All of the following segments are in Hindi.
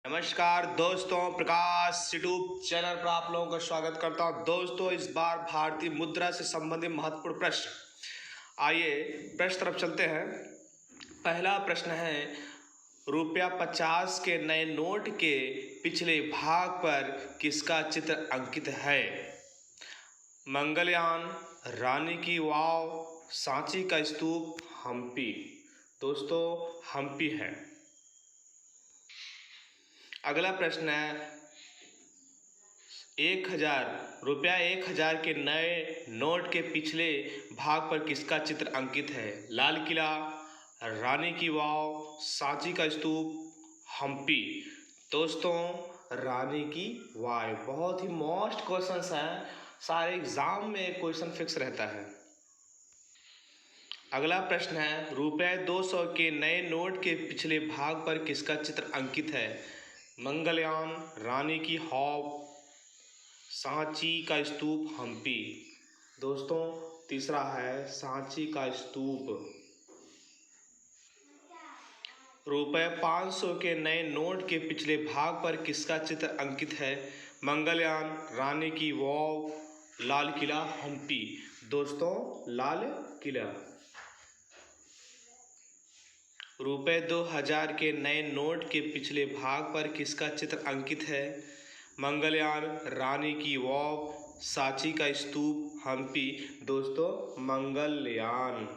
नमस्कार दोस्तों, प्रकाश यूट्यूब चैनल पर आप लोगों का स्वागत करता हूं। दोस्तों, इस बार भारतीय मुद्रा से संबंधित महत्वपूर्ण प्रश्न। आइए प्रश्न तरफ चलते हैं। पहला प्रश्न है, रुपया 50 के नए नोट के पिछले भाग पर किसका चित्र अंकित है? मंगलयान, रानी की वाव, सांची का स्तूप, हम्पी। दोस्तों, हम्पी है। अगला प्रश्न है, 1000 के नए नोट के पिछले भाग पर किसका चित्र अंकित है? लाल किला, रानी की वाव, सांची का स्तूप, हम्पी। दोस्तों, रानी की वाव बहुत ही मोस्ट क्वेश्चंस हैं, सारे एग्जाम में क्वेश्चन फिक्स रहता है। अगला प्रश्न है, रुपये 200 के नए नोट के पिछले भाग पर किसका चित्र अंकित है? मंगलयान, रानी की हॉब, सांची का स्तूप, हम्पी। दोस्तों, तीसरा है सांची का स्तूप। रुपये 500 के नए नोट के पिछले भाग पर किसका चित्र अंकित है? मंगलयान, रानी की वाव, लाल किला, हम्पी। दोस्तों, लाल किला। रुपये 2000 के नए नोट के पिछले भाग पर किसका चित्र अंकित है? मंगलयान, रानी की वाव, सांची का स्तूप, हम्पी। दोस्तों, मंगलयान।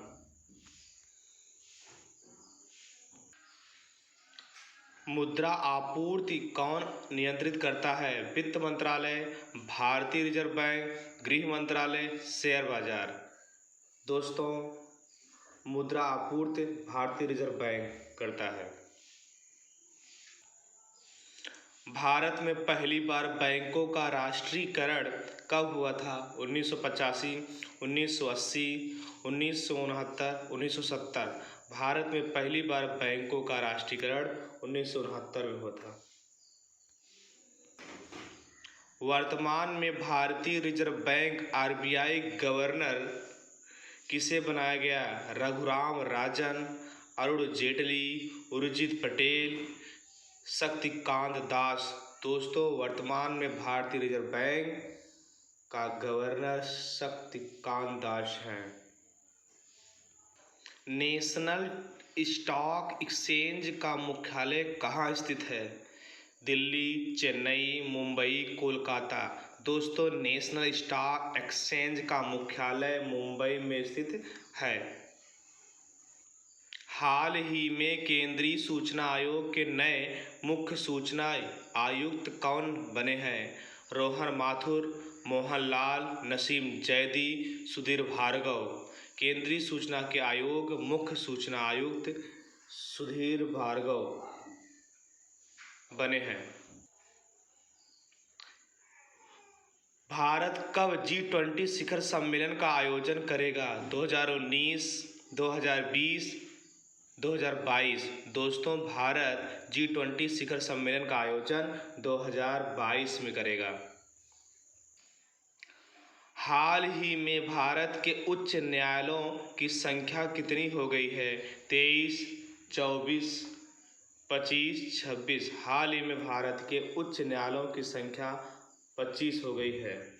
मुद्रा आपूर्ति कौन नियंत्रित करता है? वित्त मंत्रालय, भारतीय रिजर्व बैंक, गृह मंत्रालय, शेयर बाजार। दोस्तों, मुद्रा आपूर्ति भारतीय रिजर्व बैंक करता है। भारत में पहली बार बैंकों का राष्ट्रीयकरण कब हुआ था? 1985, 1980, 1969, 1970। भारत में पहली बार बैंकों का राष्ट्रीयकरण 1969 में हुआ था। वर्तमान में भारतीय रिजर्व बैंक आरबीआई गवर्नर किसे बनाया गया? रघुराम राजन, अरुण जेटली, उर्जित पटेल, शक्तिकांत दास। दोस्तों, वर्तमान में भारतीय रिजर्व बैंक का गवर्नर शक्तिकांत दास हैं। नेशनल स्टॉक एक्सचेंज का मुख्यालय कहाँ स्थित है? दिल्ली, चेन्नई, मुंबई, कोलकाता। दोस्तों, नेशनल स्टॉक एक्सचेंज का मुख्यालय मुंबई में स्थित है। हाल ही में केंद्रीय सूचना आयोग के नए मुख्य सूचना आयुक्त कौन बने हैं? रोहन माथुर, मोहन लाल, नसीम जैदी, सुधीर भार्गव। केंद्रीय सूचना के आयोग मुख्य सूचना आयुक्त सुधीर भार्गव बने हैं। भारत कब G20 शिखर सम्मेलन का आयोजन करेगा? 2019, 2020, 2022। दोस्तों, भारत G20 शिखर सम्मेलन का आयोजन 2022 में करेगा। हाल ही में भारत के उच्च न्यायालयों की संख्या कितनी हो गई है? 23, 24, 25, 26। हाल ही में भारत के उच्च न्यायालयों की संख्या 25 हो गई है।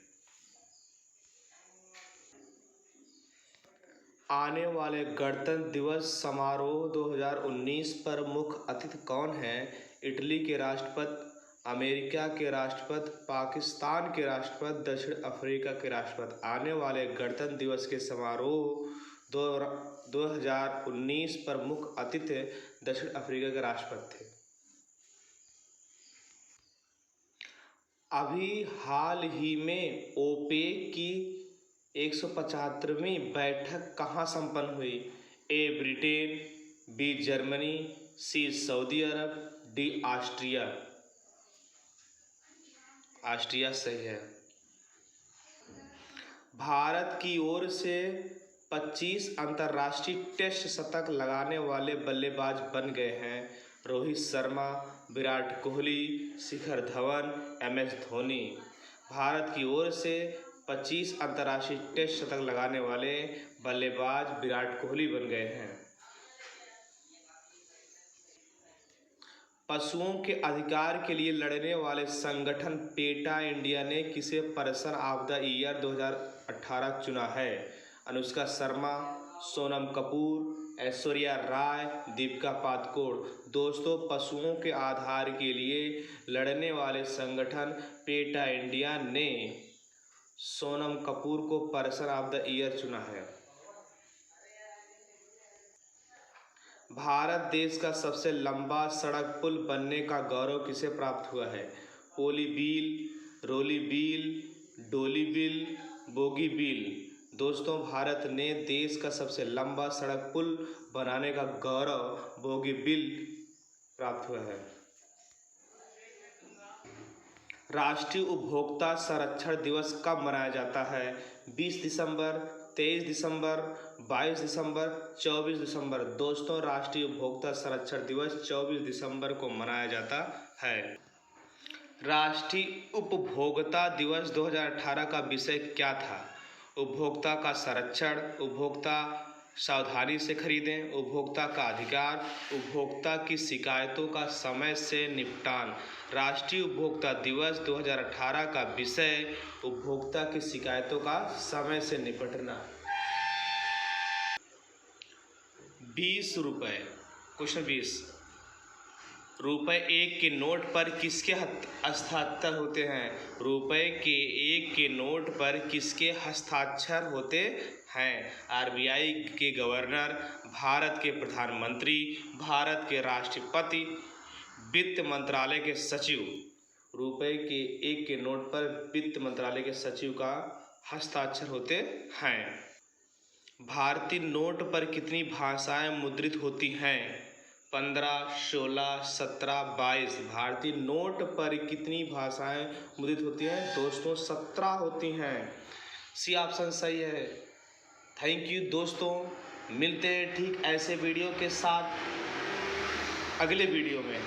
आने वाले गणतंत्र दिवस समारोह 2019 पर मुख्य अतिथि कौन हैं? इटली के राष्ट्रपति, अमेरिका के राष्ट्रपति, पाकिस्तान के राष्ट्रपति, दक्षिण अफ्रीका के राष्ट्रपति। आने वाले गणतंत्र दिवस के समारोह 2019 पर मुख्य अतिथि दक्षिण अफ्रीका के राष्ट्रपति थे। अभी हाल ही में ओपेक की 175वीं बैठक कहाँ संपन्न हुई? A Britain, B Germany, C Saudi Arabia, D Austria. Austria सही है। भारत की ओर से 25 अंतर्राष्ट्रीय टेस्ट शतक लगाने वाले बल्लेबाज बन गए हैं। रोहित शर्मा, विराट कोहली, शिखर धवन, MS धोनी। भारत की ओर से 25 अंतर्राष्ट्रीय टेस्ट शतक लगाने वाले बल्लेबाज विराट कोहली बन गए हैं। पशुओं के अधिकार के लिए लड़ने वाले संगठन पेटा इंडिया ने किसे पर्सन ऑफ द ईयर 2018 चुना है? अनुष्का शर्मा, सोनम कपूर, ऐश्वर्या राय, दीपिका पादुकोण। दोस्तों, पशुओं के आधार के लिए लड़ने वाले संगठन पेटा इंडिया ने सोनम कपूर को पर्सन ऑफ द ईयर चुना है। भारत देश का सबसे लंबा सड़क पुल बनने का गौरव किसे प्राप्त हुआ है? पोलीबिल, रोलीबिल, डोलीबिल, बोगीबिल। दोस्तों, भारत ने देश का सबसे लंबा सड़क पुल बनाने का गौरव बोगीबिल प्राप्त हुआ है। राष्ट्रीय उपभोक्ता संरक्षण दिवस कब मनाया जाता है? 20 दिसंबर, 23 दिसंबर, 22 दिसंबर, 24 दिसंबर। दोस्तों, राष्ट्रीय उपभोक्ता संरक्षण दिवस 24 दिसंबर को मनाया जाता है। राष्ट्रीय उपभोक्ता दिवस 2018 का विषय क्या था? उपभोक्ता का संरक्षण, उपभोक्ता सावधानी से खरीदें, उपभोक्ता का अधिकार, उपभोक्ता की शिकायतों का समय से निपटान। राष्ट्रीय उपभोक्ता दिवस 2018 का विषय उपभोक्ता की शिकायतों का समय से निपटना। 20 रुपये। क्वेश्चन 20। रुपए 1 के नोट पर किसके हस्ताक्षर होते हैं? रुपए के 1 के नोट पर किसके हस्ताक्षर होते हैं? आरबीआई के गवर्नर, भारत के प्रधानमंत्री, भारत के राष्ट्रपति, वित्त मंत्रालय के सचिव। रुपए के 1 के नोट पर वित्त मंत्रालय के सचिव का हस्ताक्षर होते हैं। भारतीय नोट पर कितनी भाषाएं मुद्रित होती हैं? 15, 16, 17, 22। भारतीय नोट पर कितनी भाषाएं मुद्रित होती हैं? दोस्तों, 17 होती हैं। सी ऑप्शन सही है। थैंक यू दोस्तों, मिलते हैं ठीक ऐसे वीडियो के साथ अगले वीडियो में।